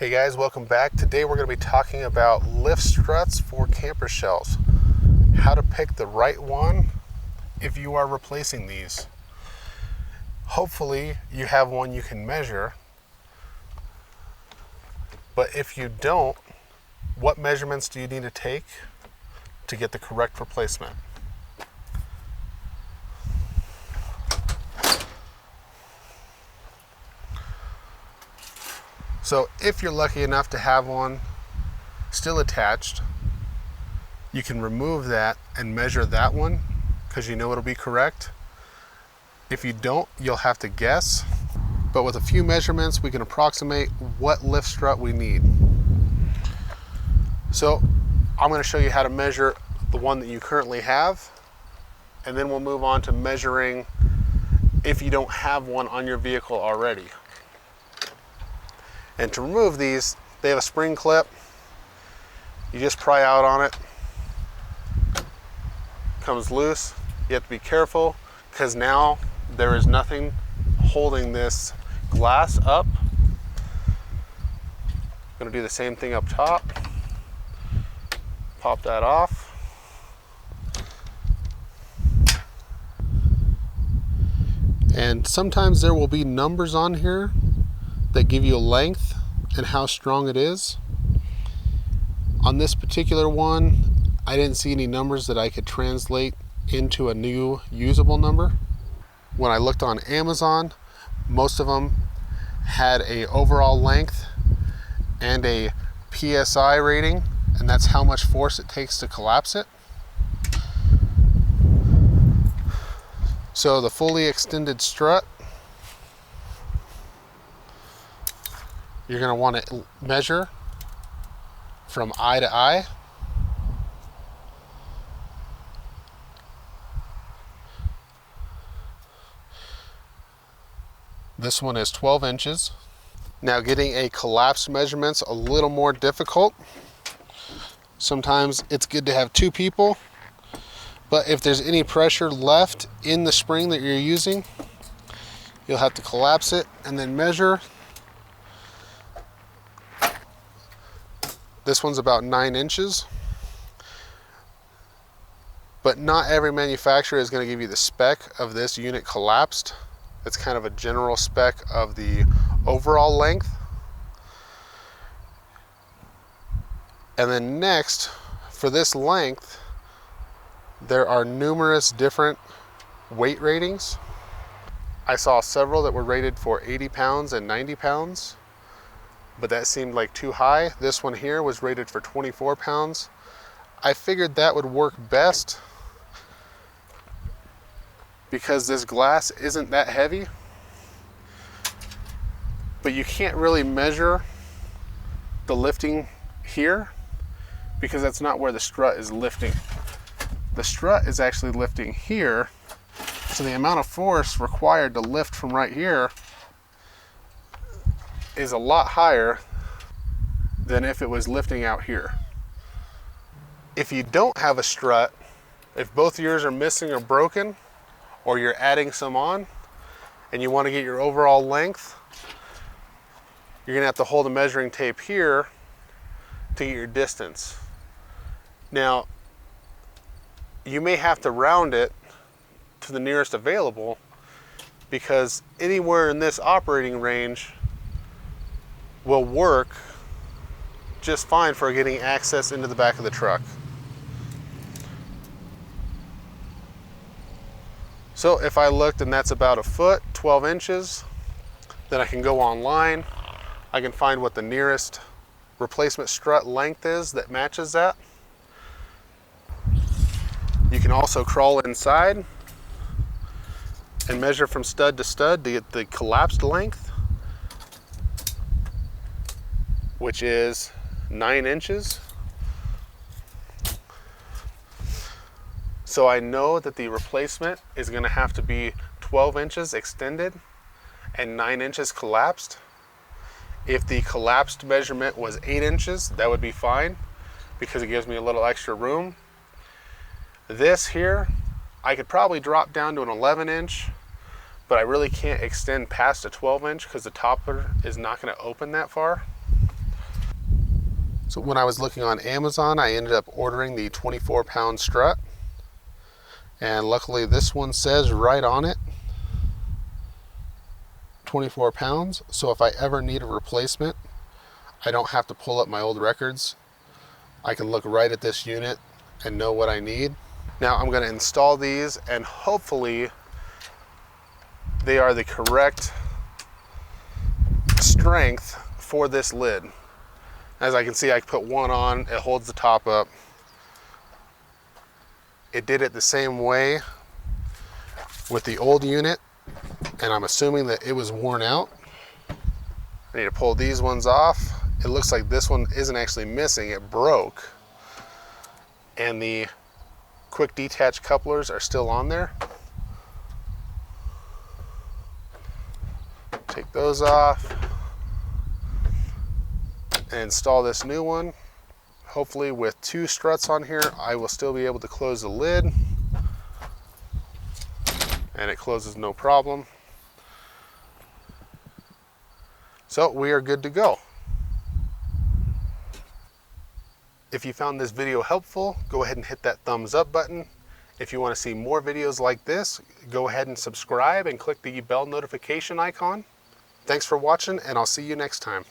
Hey guys, welcome back. Today we're going to be talking about lift struts for camper shells. How to pick the right one if you are replacing these. Hopefully you have one you can measure, but if you don't, what measurements do you need to take to get the correct replacement? So if you're lucky enough to have one still attached, you can remove that and measure that one because you know it'll be correct. If you don't, you'll have to guess. But with a few measurements, we can approximate what lift strut we need. So I'm going to show you how to measure the one that you currently have, and then we'll move on to measuring if you don't have one on your vehicle already. And to remove these, they have a spring clip. You just pry out on it. Comes loose. You have to be careful because now there is nothing holding this glass up. I'm going to do the same thing up top. Pop that off. And sometimes there will be numbers on here that give you a length and how strong it is. On this particular one, I didn't see any numbers that I could translate into a new usable number. When I looked on Amazon, most of them had a overall length and a PSI rating, and that's how much force it takes to collapse it. So the fully extended strut, you're going to want to measure from eye to eye. This one is 12 inches. Now getting a collapse measurement's a little more difficult. Sometimes it's good to have two people, but if there's any pressure left in the spring that you're using, you'll have to collapse it and then measure. This one's about 9 inches, but not every manufacturer is going to give you the spec of this unit collapsed. It's kind of a general spec of the overall length. And then next, for this length, there are numerous different weight ratings. I saw several that were rated for 80 pounds and 90 pounds. But that seemed like too high. This one here was rated for 24 pounds. I figured that would work best because this glass isn't that heavy. But you can't really measure the lifting here because that's not where the strut is lifting. The strut is actually lifting here. So the amount of force required to lift from right here is a lot higher than if it was lifting out here. If you don't have a strut, if both yours are missing or broken, or you're adding some on, and you want to get your overall length, you're going to have to hold a measuring tape here to get your distance. Now, you may have to round it to the nearest available because anywhere in this operating range will work just fine for getting access into the back of the truck. So if I looked and that's about a foot, 12 inches, then I can go online. I can find what the nearest replacement strut length is that matches that. You can also crawl inside and measure from stud to stud to get the collapsed length, which is 9 inches. So I know that the replacement is going to have to be 12 inches extended and 9 inches collapsed. If the collapsed measurement was 8 inches, that would be fine because it gives me a little extra room. This here, I could probably drop down to an 11 inch, but I really can't extend past a 12 inch because the topper is not going to open that far. So when I was looking on Amazon, I ended up ordering the 24-pound strut. And luckily this one says right on it, 24 pounds. So if I ever need a replacement, I don't have to pull up my old records. I can look right at this unit and know what I need. Now I'm going to install these, and hopefully they are the correct strength for this lid. As I can see, I put one on, it holds the top up. It did it the same way with the old unit, and I'm assuming that it was worn out. I need to pull these ones off. It looks like this one isn't actually missing, it broke. And the quick detach couplers are still on there. Take those off and install this new one. Hopefully with 2 struts on here, I will still be able to close the lid, and it closes no problem. So we are good to go. If you found this video helpful, go ahead and hit that thumbs up button. If you want to see more videos like this, go ahead and subscribe and click the bell notification icon. Thanks for watching, and I'll see you next time.